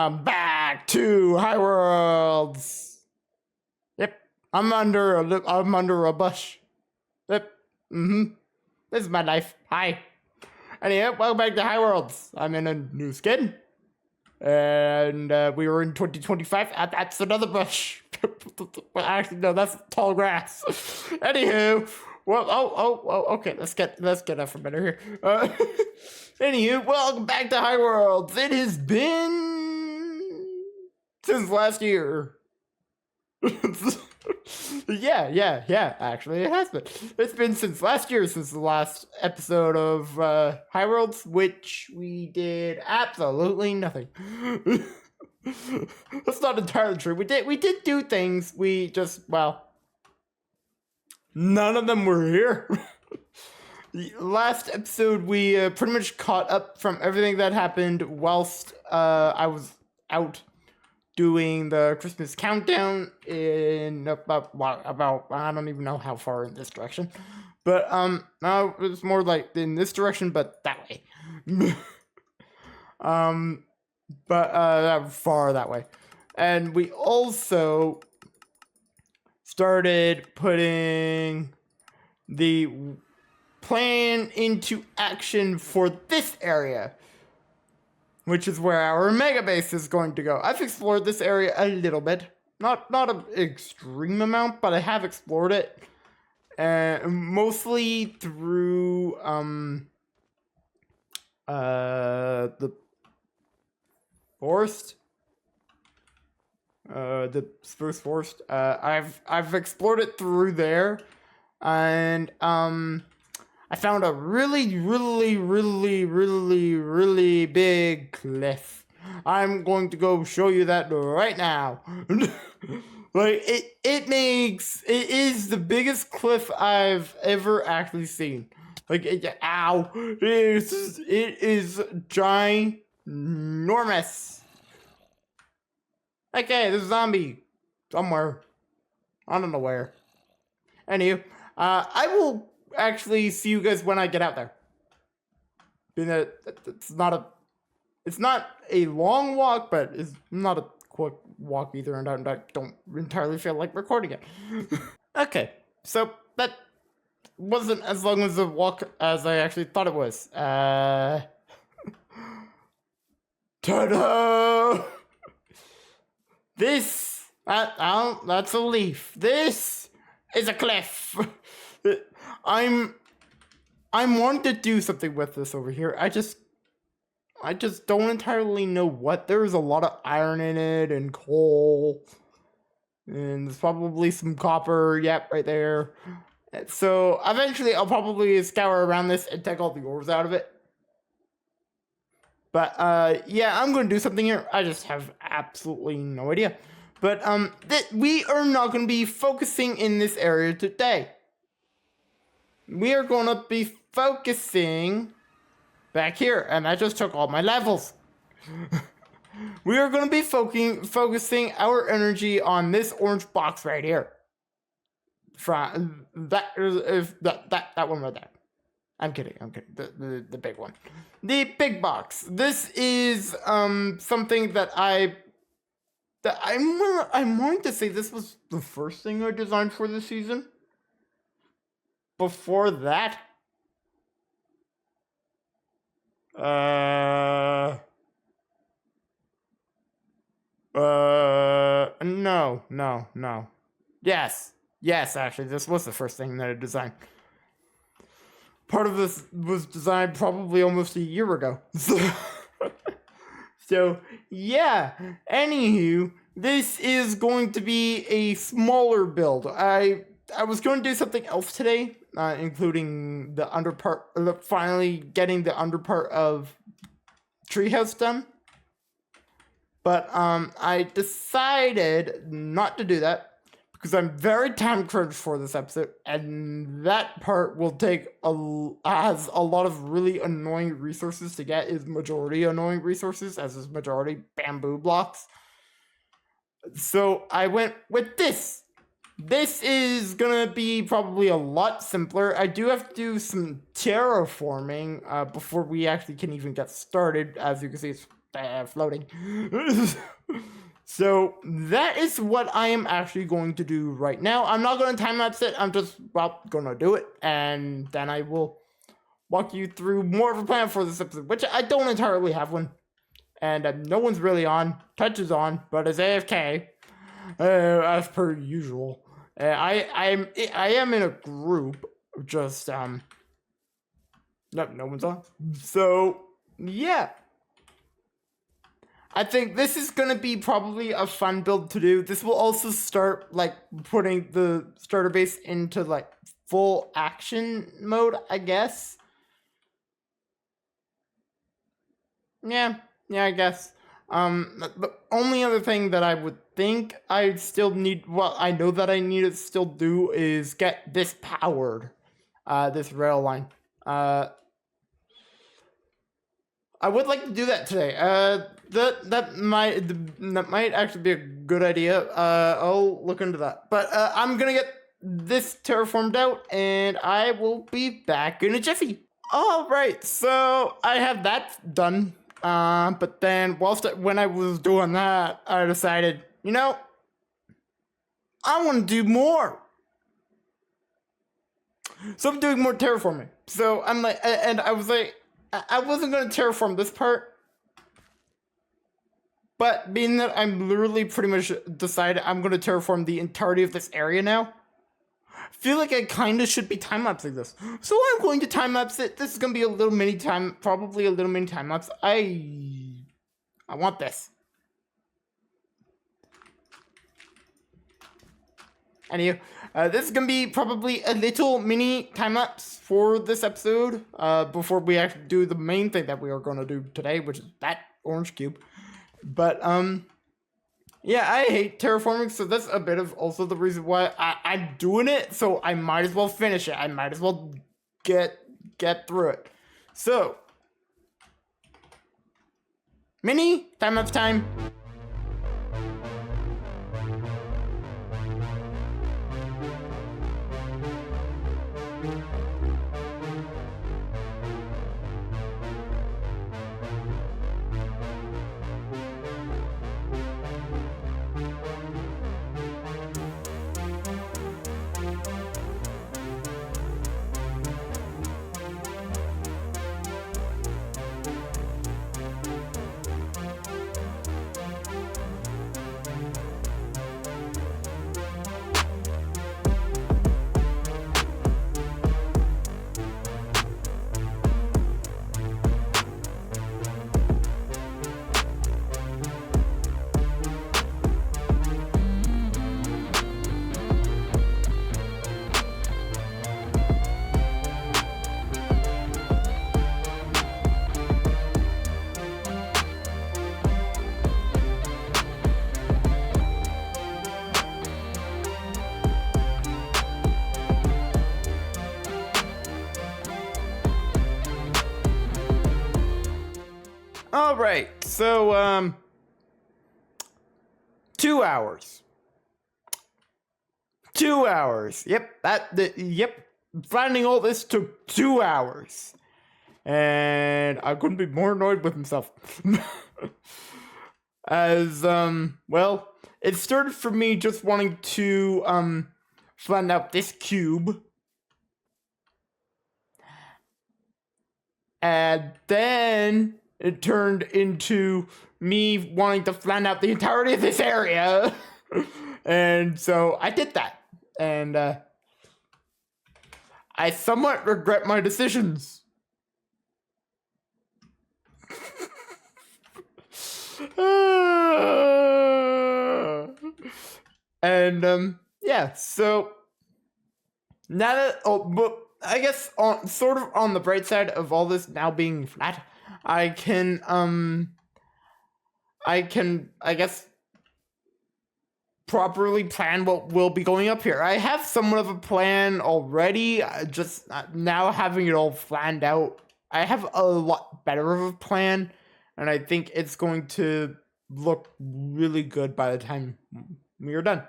welcome back to Highworlds. Yep, I'm under a bush. Yep, this is my life. Hi. Anyway, welcome back to Highworlds. I'm in a new skin, and we were in 2025. That's another bush. Actually, no, that's tall grass. Anywho, well, okay, let's get up from better here. Anywho, welcome back to Highworlds. It has been since last year. yeah, actually it has been. It's been since last year, since the last episode of Highworlds, which we did absolutely nothing. That's not entirely true. We did do things. We just, well, none of them were here. Last episode, we pretty much caught up from everything that happened whilst I was out doing the Christmas countdown in about I don't even know how far in this direction, but now it's more like in this direction, but that way. Far that way, and we also started putting the plan into action for this area, which is where our mega base is going to go. I've explored this area a little bit, not an extreme amount, but I have explored it, mostly through the forest, the spruce forest. I've explored it through there, and I found a really big cliff. I'm going to go show you that right now. Like, it is the biggest cliff I've ever actually seen. Like, it is ginormous. Okay, there's a zombie somewhere. I don't know where. Anyway, I will actually see you guys when I get out there. It's not a long walk, but it's not a quick walk either, and I don't entirely feel like recording it. Okay, so that wasn't as long as a walk as I actually thought it was. Ta-da! That's a leaf. This is a cliff. I'm wanting to do something with this over here. I just don't entirely know what. There's a lot of iron in it and coal, and there's probably some copper. Yep, right there. So eventually I'll probably scour around this and take all the ores out of it. But yeah, I'm going to do something here. I just have absolutely no idea. But we are not going to be focusing in this area today. We are going to be focusing back here, and I just took all my levels. We are going to be focusing our energy on this orange box right here. From that one right there. I'm kidding. The big one. The big box. This is something that I'm wanting to say this was the first thing I designed for this season. Before that, no. Yes, actually, this was the first thing that I designed. Part of this was designed probably almost a year ago. So yeah, anywho, this is going to be a smaller build. I was going to do something else today, including the underpart, finally getting the underpart of Treehouse done. But I decided not to do that because I'm very time crunched for this episode, and that part will take has a lot of really annoying resources to get. Is majority annoying resources, as is majority bamboo blocks. So I went with this. This is gonna be probably a lot simpler. I do have to do some terraforming before we actually can even get started. As you can see, it's floating. So that is what I am actually going to do right now. I'm not going to time lapse it. I'm just going to do it, and then I will walk you through more of a plan for this episode, which I don't entirely have one, and no one's really on. Touch is on, but is AFK, as per usual. I am in a group, just no one's on. So yeah. I think this is going to be probably a fun build to do. This will also start, like, putting the starter base into, like, full action mode, I guess. Yeah, I guess. The only other thing that I would think I still need, well, I know that I need to still do is get this powered, this rail line. I would like to do that today. That might actually be a good idea. I'll look into that. But I'm gonna get this terraformed out, and I will be back in a jiffy. All right, so I have that done. But then when I was doing that, I decided, I want to do more. So I'm doing more terraforming. So I'm like, and I was like, I wasn't going to terraform this part, but being that I'm literally pretty much decided I'm going to terraform the entirety of this area now, I feel like I kind of should be time-lapsing this. So I'm going to time-lapse it. This is going to be a little mini probably a little mini time-lapse. I want this. Anyway, this is going to be probably a little mini time-lapse for this episode, before we actually do the main thing that we are going to do today, which is that orange cube. But, yeah, I hate terraforming, so that's a bit of also the reason why I'm doing it, so I might as well finish it. I might as well get through it. So, mini time-lapse time. All right, so 2 hours. 2 hours. Yep. Finding all this took 2 hours, and I couldn't be more annoyed with himself. As well, it started for me just wanting to flatten out this cube. And then it turned into me wanting to flatten out the entirety of this area. And so I did that. And I somewhat regret my decisions. And yeah, so now that but I guess sort of on the bright side of all this now being flat, I can I guess properly plan what will be going up here. I have somewhat of a plan already, just now having it all planned out, I have a lot better of a plan, and I think it's going to look really good by the time we are done.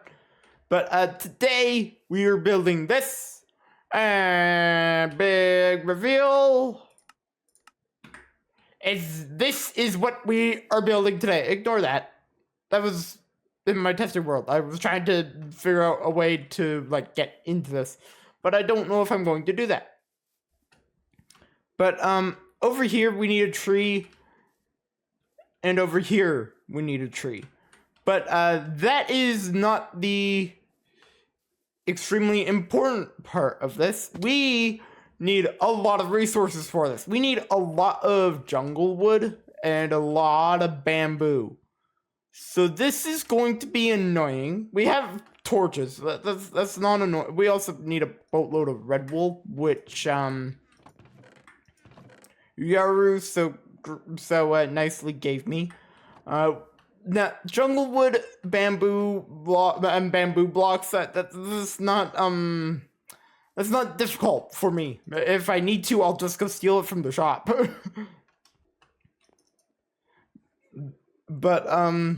But today we are building this. And big reveal. This is what we are building today. Ignore that. That was in my testing world. I was trying to figure out a way to like get into this, but I don't know if I'm going to do that. But over here we need a tree, and over here we need a tree. But that is not the extremely important part of this. We need a lot of resources for this. We need a lot of jungle wood and a lot of bamboo. So this is going to be annoying. We have torches. That's not annoying. We also need a boatload of red wool, which Yaru so nicely gave me. Now jungle wood, bamboo blocks. That's not difficult for me. If I need to, I'll just go steal it from the shop. But I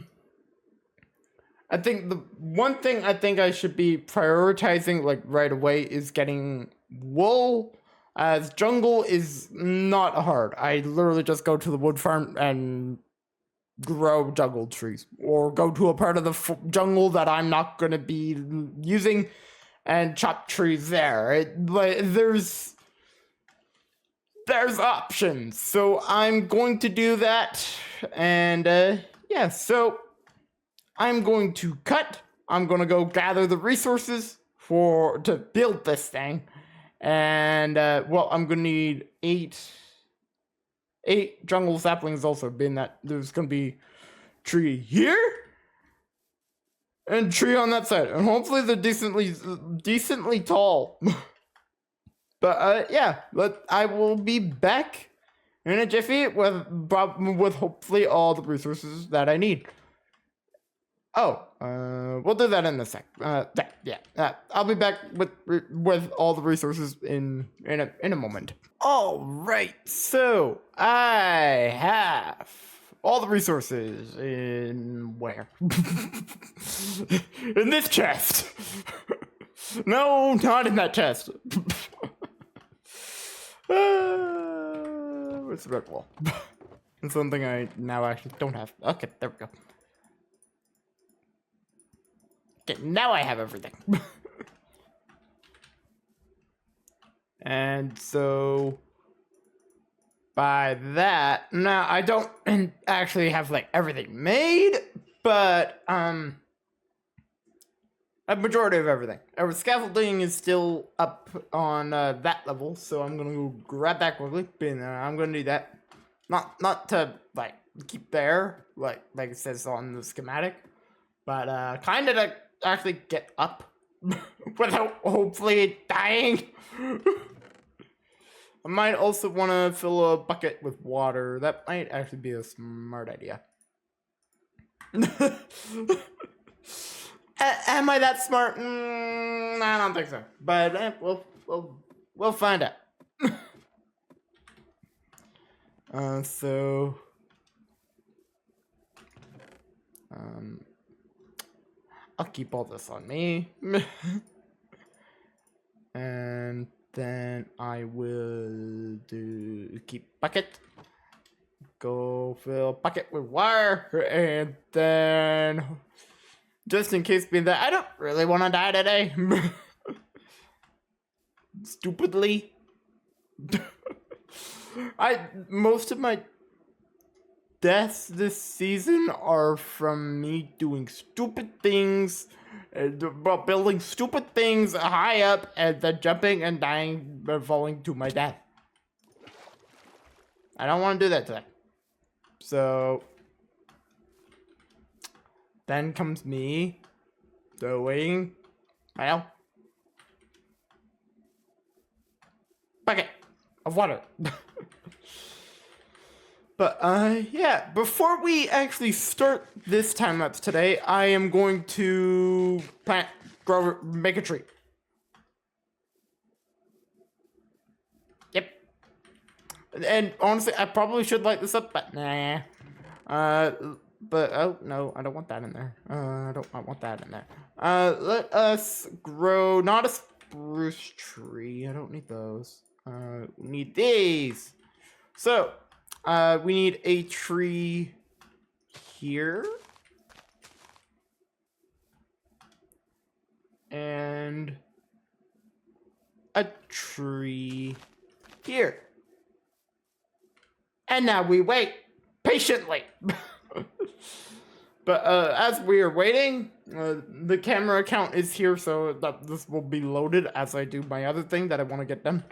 think the one thing I think I should be prioritizing like right away is getting wool, as jungle is not hard. I literally just go to the wood farm and grow jungle trees, or go to a part of the jungle that I'm not going to be using and chop trees there. There's options, so I'm going to do that. And yeah, so I'm going to cut. I'm going to go gather the resources to build this thing. And well, I'm going to need 8 jungle saplings also, being that there's going to be tree here and tree on that side, and hopefully they're decently tall. But yeah, I will be back in a jiffy with hopefully all the resources that I need. Oh, we'll do that in a sec. Yeah. I'll be back with all the resources in a moment. All right, so I have all the resources in where? In this chest. No, not in that chest. Where's the red wall? It's something I now actually don't have. Okay, there we go. Okay, now I have everything. And so by that, now I don't actually have like everything made, but a majority of everything. Our scaffolding is still up on that level, so I'm gonna go grab that quickly. And I'm gonna do that, not to like keep there, like it says on the schematic, but kind of to actually get up without hopefully dying. I might also want to fill a bucket with water. That might actually be a smart idea. Am I that smart? I don't think so. But we'll find out. So I'll keep all this on me. And then I will keep bucket. Go fill bucket with water, and then just in case being that I don't really want to die today. Stupidly. Most of my deaths this season are from me doing stupid things, building stupid things high up, and then jumping and dying and falling to my death. I don't want to do that today. So then comes me throwing, well, bucket of water. But yeah, before we actually start this time lapse today, I am going to make a tree. Yep. And honestly, I probably should light this up, but nah. But oh no, I don't want that in there. I want that in there. Let us grow not a spruce tree. I don't need those. We need these. So We need a tree here. And a tree here. And now we wait patiently. But as we are waiting, the camera account is here, so that this will be loaded as I do my other thing that I want to get done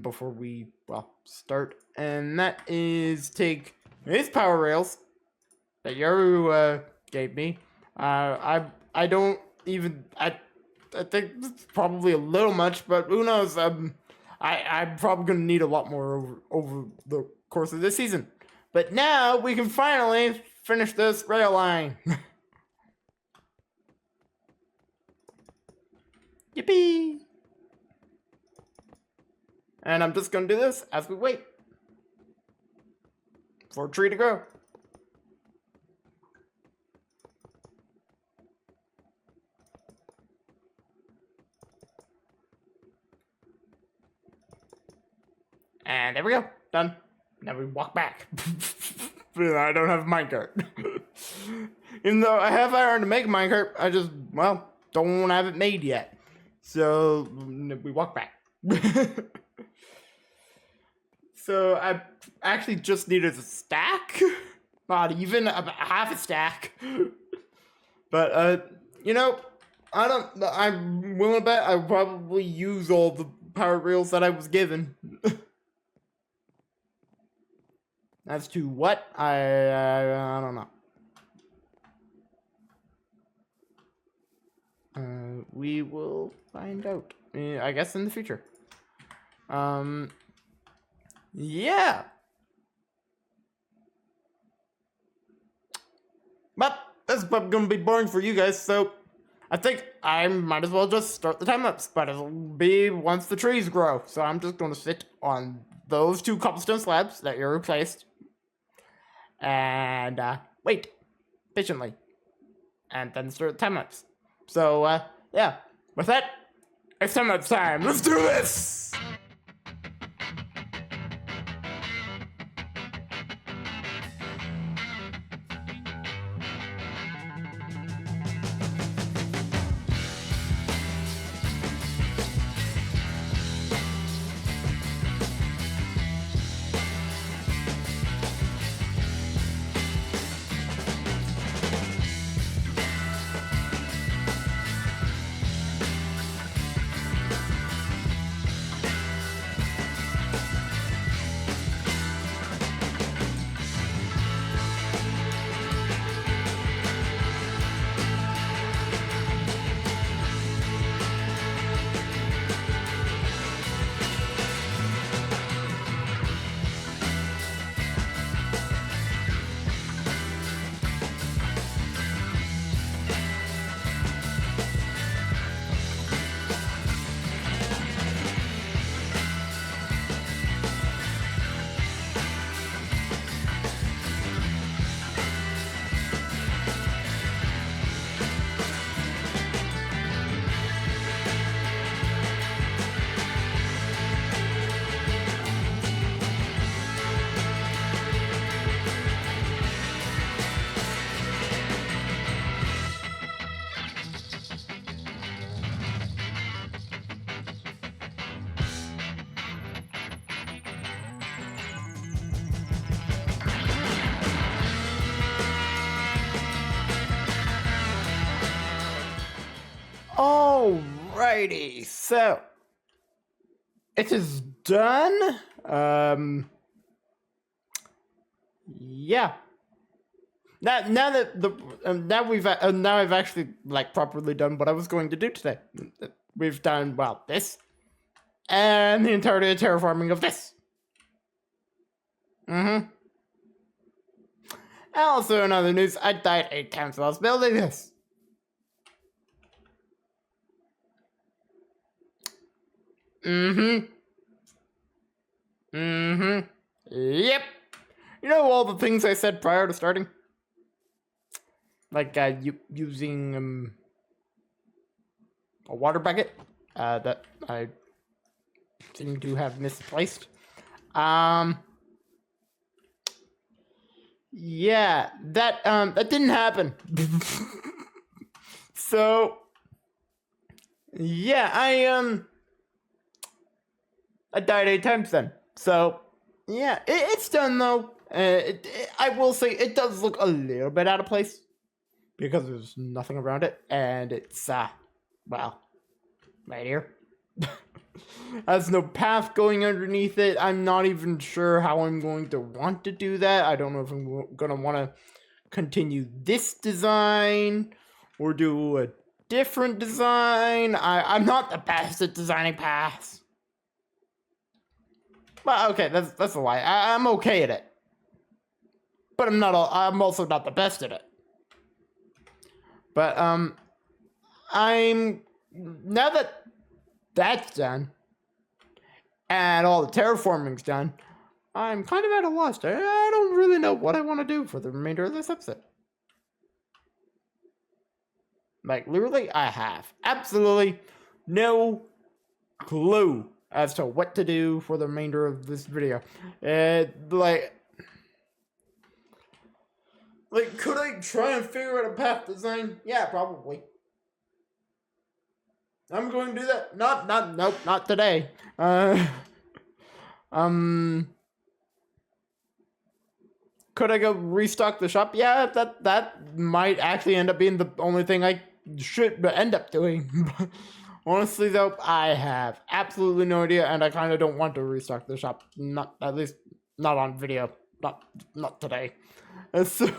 before we, well, start. And that is take these power rails that Yoru gave me. I don't even, I think it's probably a little much, but who knows? I'm probably gonna need a lot more over the course of this season. But now we can finally finish this rail line. Yippee! And I'm just gonna do this as we wait for a tree to grow. And there we go, done. Now we walk back. I don't have a minecart. Even though I have iron to make a minecart, I just, well, don't have it made yet. So we walk back. So I actually just needed a stack. Not even half a stack. But, you know, I'm willing to bet I'll probably use all the power rails that I was given. As to what? I don't know. We will find out. I guess in the future. Yeah. But this is probably gonna be boring for you guys, so I think I might as well just start the time-lapse, but it'll be once the trees grow. So I'm just gonna sit on those 2 cobblestone slabs that you replaced. And wait patiently, and then start the time-lapse. So yeah, with that, it's time-lapse time. Let's do this. Alrighty, so it is done. Yeah. Now that the now I've actually like properly done what I was going to do today. We've done well this, and the entirety of terraforming of this. Also, in other news, I died 8 times while I was building this. Yep. You know all the things I said prior to starting? Like using a water bucket that I seem to have misplaced. Yeah, that didn't happen. So, yeah, I died 8 times then. So, yeah, it's done though. I will say it does look a little bit out of place because there's nothing around it, and it's well, right here. Has no path going underneath it. I'm not even sure how I'm going to want to do that. I don't know if I'm gonna want to continue this design or do a different design. I'm not the best at designing paths. Well, okay, that's a lie. I'm okay at it, but I'm also not the best at it. But I'm now that that's done and all the terraforming's done, I'm kind of at a loss. I don't really know what I want to do for the remainder of this episode. Like, literally, I have absolutely no clue as to what to do for the remainder of this video. Like, could I try and figure out a path design? Yeah, probably. I'm going to do that. Nope, not today. Could I go restock the shop? Yeah, that might actually end up being the only thing I should end up doing. Honestly, though, I have absolutely no idea, and I kind of don't want to restock the shop. Not at least not on video. Not today. So,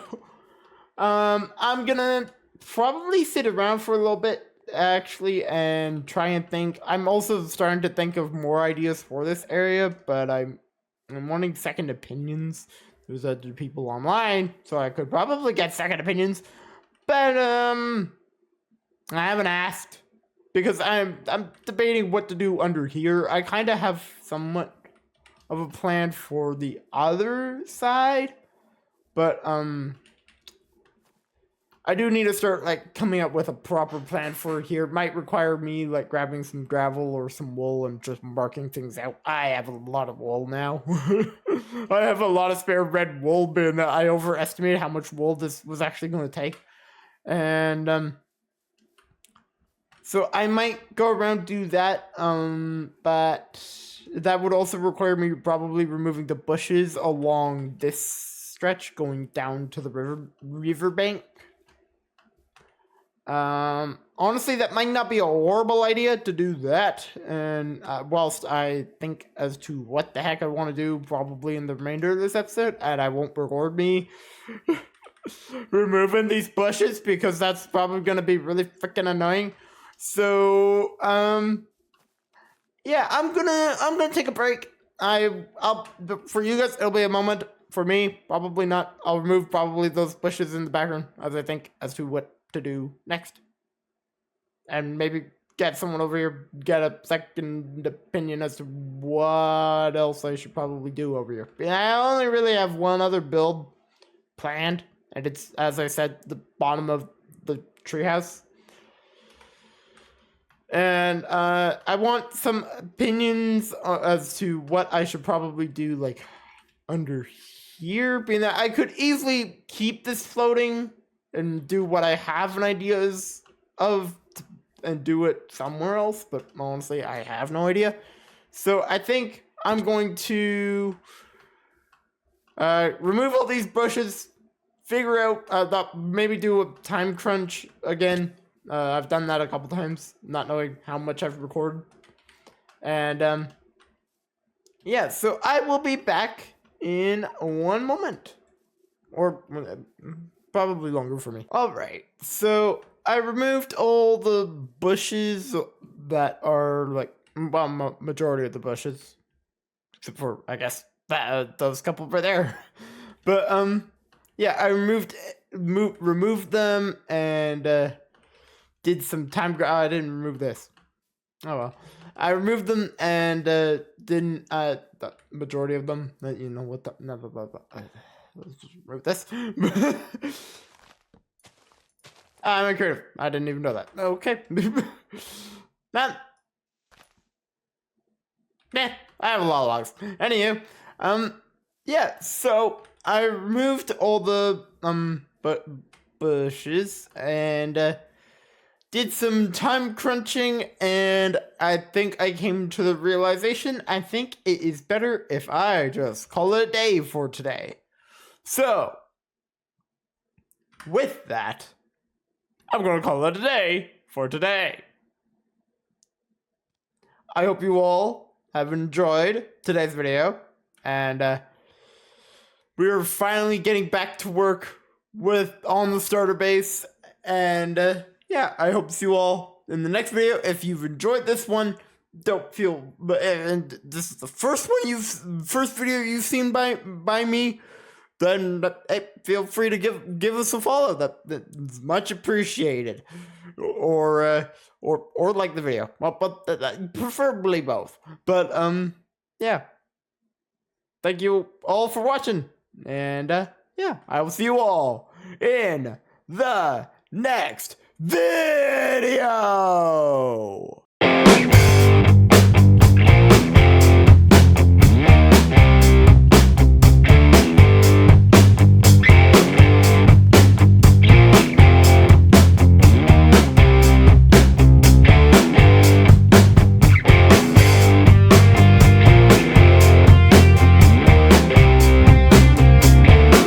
I'm gonna probably sit around for a little bit actually and try and think. I'm also starting to think of more ideas for this area, but I'm wanting second opinions. There's other people online, so I could probably get second opinions, but I haven't asked because I'm debating what to do under here. I kind of have somewhat of a plan for the other side, but I do need to start like coming up with a proper plan for here. It might require me like grabbing some gravel or some wool and just marking things out. I have a lot of wool now. I have a lot of spare red wool, but I overestimated how much wool this was actually going to take. And so I might go around do that. But that would also require me probably removing the bushes along this stretch going down to the riverbank. Honestly, that might not be a horrible idea to do that. And whilst I think as to what the heck I want to do, probably in the remainder of this episode, and I won't record me removing these bushes because that's probably gonna be really freaking annoying. So, yeah, I'm gonna take a break. I'll for you guys, it'll be a moment. For me, probably not. I'll remove probably those bushes in the background as I think as to what to do next, and maybe get someone over here, get a second opinion as to what else I should probably do over here. I only really have one other build planned, and it's, as I said, the bottom of the treehouse. And I want some opinions as to what I should probably do, like under here, being that I could easily keep this floating and do what I have an ideas of and do it somewhere else, but honestly, I have no idea. So I think I'm going to remove all these bushes, figure out, maybe do a time crunch again. I've done that a couple times, not knowing how much I've recorded. And yeah, so I will be back in one moment. Or probably longer for me. Alright, so I removed all the bushes that are like, well, majority of the bushes. Except for, I guess, those couple right there. But, yeah, I removed them and, did some time, I didn't remove this. Oh well. I removed them and, didn't, the majority of them, you know what the, let's just remove this. I'm a creative. I didn't even know that. Okay. Man. Yeah, I have a lot of logs. Anywho, yeah, so I removed all the bushes and did some time crunching, and I think I came to the realization I think it is better if I just call it a day for today. So, with that, I'm going to call it a day for today. I hope you all have enjoyed today's video, and we're finally getting back to work on the starter base, and yeah, I hope to see you all in the next video. If you've enjoyed this one, don't feel, and this is the first video you've seen by me, then hey, feel free to give us a follow. That's much appreciated, or like the video. Well, but preferably both. But yeah. Thank you all for watching, and yeah, I will see you all in the next video.